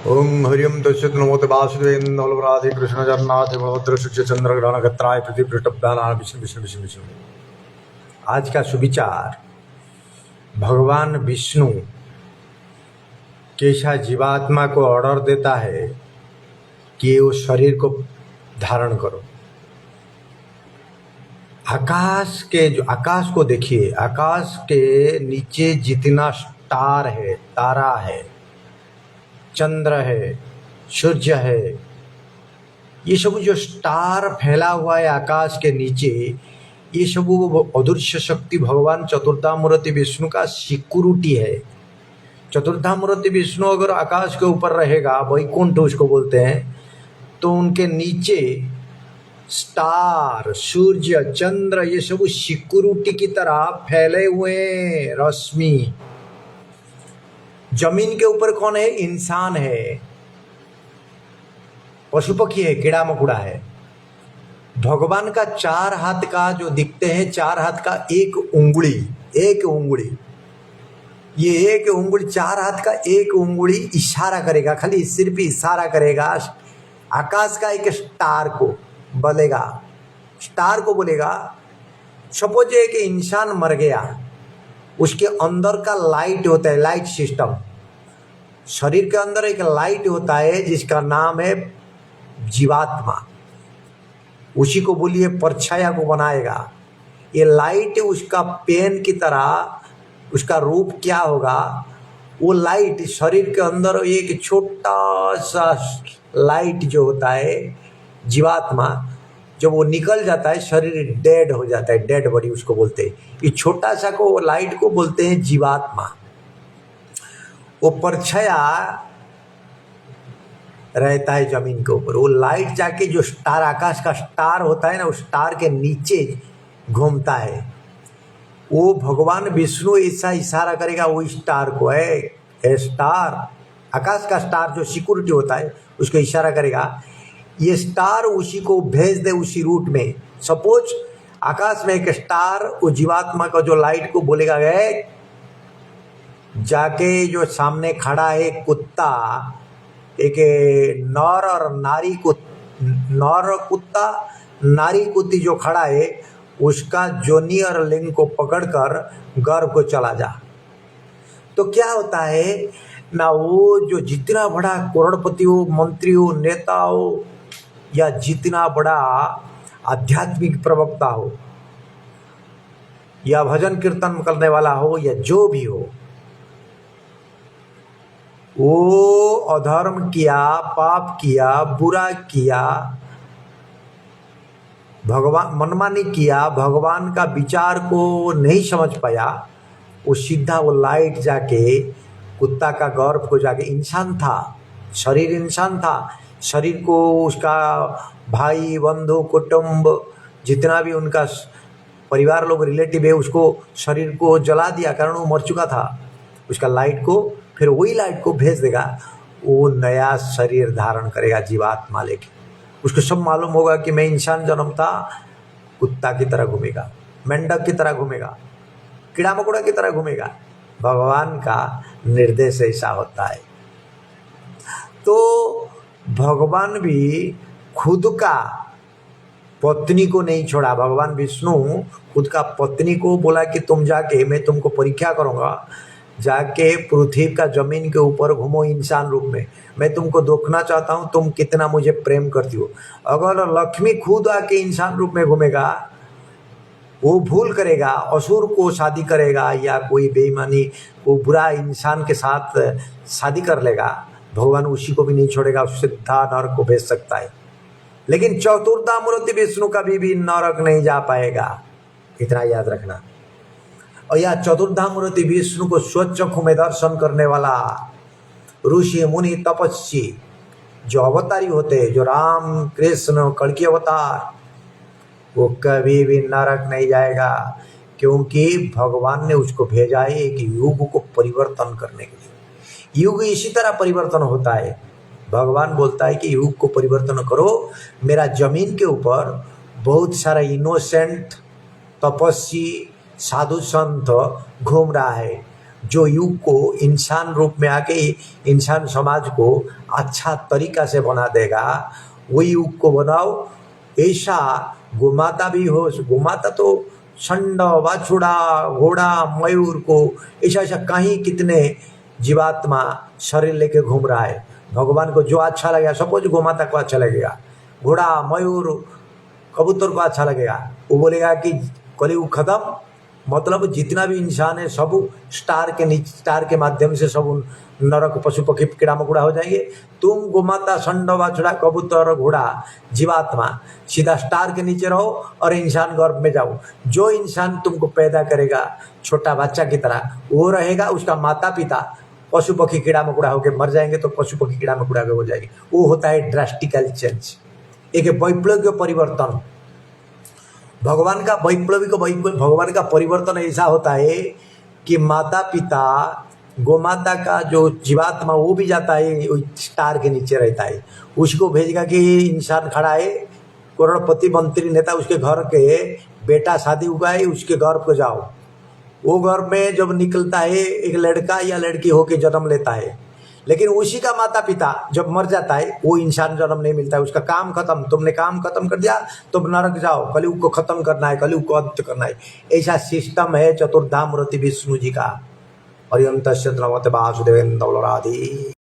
ओम हरिओम दशरथ नमोते वासुदेवेन्द्र राधे कृष्ण जगन्नाथ बलभद्र सूर्य चंद्र ग्रहण गत्राय पृथ्वी पृष्ठप्तान विष्णु विष्णु विष्णु विष्णु। आज का सुविचार, भगवान विष्णु कैसा जीवात्मा को ऑर्डर देता है कि वो शरीर को धारण करो। आकाश को देखिए, आकाश के नीचे जितना स्टार है, तारा है, चंद्र है, सूर्य है, ये सब जो स्टार फैला हुआ है आकाश के नीचे, ये सब अदृश्य शक्ति भगवान चतुर्थामूर्ति विष्णु का सिक्योरिटी है। चतुर्थामूर्ति विष्णु अगर आकाश के ऊपर रहेगा, वैकुंठ उसको बोलते हैं, तो उनके नीचे स्टार, सूर्य, चंद्र, ये सब सिक्योरिटी की तरह फैले हुए हैं, रश्मि। जमीन के ऊपर कौन है? इंसान है, पशु पक्षी है, कीड़ा मकोड़ा है। भगवान का 4 हाथ का जो दिखते हैं, 4 हाथ का एक उंगली, ये एक उंगली, 4 हाथ का एक उंगली इशारा करेगा, खाली सिर्फ इशारा करेगा। आकाश का एक स्टार को बोलेगा। सपोज एक इंसान मर गया, उसके अंदर का लाइट होता है, लाइट सिस्टम। शरीर के अंदर एक लाइट होता है जिसका नाम है जीवात्मा। उसी को बोलिए परछाया को बनाएगा। ये लाइट उसका पेन की तरह, उसका रूप क्या होगा? वो लाइट शरीर के अंदर एक छोटा सा लाइट जो होता है, जीवात्मा, जब वो निकल जाता है शरीर डेड हो जाता है, डेड बॉडी उसको बोलते हैं। ये छोटा सा को लाइट को बोलते हैं जीवात्मा। वो परछाया रहता है जमीन के ऊपर। वो लाइट जाके जो स्टार, आकाश का स्टार होता है ना, उस स्टार के नीचे घूमता है। वो भगवान विष्णु ऐसा इशारा करेगा वो स्टार को, है स्टार, आकाश का स्टार जो सिक्योरिटी होता है उसको इशारा करेगा। ये स्टार उसी को भेज दे उसी रूट में। सपोज आकाश में एक स्टार, वो जीवात्मा का जो लाइट को बोलेगा, गए जाके जो सामने खड़ा है कुत्ता, एक नर और नारी नर कुत्ता, नारी कुत्ती जो खड़ा है, उसका जोनी और लिंग को पकड़कर गर्भ को चला जा। तो क्या होता है ना, वो जो जितना बड़ा करोड़पति हो, मंत्री हो, नेता हो, या जितना बड़ा आध्यात्मिक प्रवक्ता हो, या भजन कीर्तन करने वाला हो, या जो भी हो, वो अधर्म किया, पाप किया, बुरा किया, मनमानी किया, भगवान का विचार को नहीं समझ पाया, वो सीधा वो लाइट जाके कुत्ता का गर्भ को जाके, इंसान था, शरीर इंसान था, शरीर को उसका भाई बंधु कुटुंब जितना भी उनका परिवार लोग रिलेटिव है, उसको शरीर को जला दिया, कारण वो मर चुका था। उसका लाइट को, फिर वही लाइट को भेज देगा, वो नया शरीर धारण करेगा जीवात्मा लेके। उसको सब मालूम होगा कि मैं इंसान जन्म था, कुत्ता की तरह घूमेगा, मेंढक की तरह घूमेगा, कीड़ा मकोड़ा की तरह घूमेगा। भगवान का निर्देश ऐसा होता है। तो भगवान भी खुद का पत्नी को नहीं छोड़ा। भगवान विष्णु खुद का पत्नी को बोला कि तुम जाके, मैं तुमको परीक्षा करूँगा, जाके पृथ्वी का जमीन के ऊपर घूमो इंसान रूप में, मैं तुमको देखना चाहता हूँ तुम कितना मुझे प्रेम करती हो। अगर लक्ष्मी खुद आके इंसान रूप में घूमेगा, वो भूल करेगा, असुर को शादी करेगा, या कोई बेईमानी को बुरा इंसान के साथ शादी कर लेगा, भगवान उसी को भी नहीं छोड़ेगा, सीधा नरक को भेज सकता है। लेकिन चतुर्थामूर्ति विष्णु कभी भी नरक नहीं जा पाएगा, इतना याद रखना। और यह चतुर्थामूर्ति विष्णु को स्वचक्षु में दर्शन करने वाला ऋषि मुनि तपस्वी जो अवतारी होते हैं, जो राम कृष्ण कल्कि अवतार, वो कभी भी नरक नहीं जाएगा, क्योंकि भगवान ने उसको भेजा है एक युग को परिवर्तन करने के लिए। युग इसी तरह परिवर्तन होता है। भगवान बोलता है कि युग को परिवर्तन करो। मेरा जमीन के ऊपर बहुत सारा इनोसेंट तपस्वी साधु संत घूम रहा है, जो युग को इंसान रूप में आके इंसान समाज को अच्छा तरीका से बना देगा, वही युग को बनाओ। ऐसा गोमाता भी हो, गोमाता तो षंड, बाछुड़ा, घोड़ा, मयूर को ऐसा ऐसा कहीं कितने जीवात्मा शरीर लेके घूम रहा है। भगवान को जो अच्छा लगेगा, सपोज गोमाता को अच्छा लगेगा, घोड़ा, मयूर, कबूतर को अच्छा लगेगा, वो बोलेगा कि कलयुग खत्म, मतलब जितना भी इंसान है सब स्टार के माध्यम से सब नरक, पशु पक्षी, कीड़ा मकोड़ा हो जाएंगे। तुम गोमाता, षंड, बाछड़ा, कबूतर, घोड़ा, जीवात्मा सीधा स्टार के नीचे रहो और इंसान गर्भ में जाओ। जो इंसान तुमको पैदा करेगा छोटा बच्चा की तरह, वो रहेगा, उसका माता पिता पशु पक्षी कीड़ा मकोड़ा होकर मर जाएंगे तो पशु पक्षी कीड़ा मकोड़ा हो जाएंगे। वो होता है ड्रास्टिकल चेंज, एक वैप्लविक परिवर्तन। भगवान का परिवर्तन ऐसा होता है कि माता पिता, गोमाता का जो जीवात्मा वो भी जाता है स्टार के नीचे रहता है, उसको भेजेगा कि इंसान खड़ा है, करोड़पति मंत्री नेता, उसके घर के बेटा शादी हुआ है, उसके घर को जाओ। वो घर में जब निकलता है एक लड़का या लड़की होके जन्म लेता है, लेकिन उसी का माता पिता जब मर जाता है वो इंसान जन्म नहीं मिलता है, उसका काम खत्म। तुमने काम खत्म कर दिया, तुम नरक जाओ, कलयुग को खत्म करना है, कलयुग को अंत करना है। ऐसा सिस्टम है चतुर्धामूर्ति विष्णु जी का। हरिओम तस्य नमोते वासुदेवेन्द्र राधे।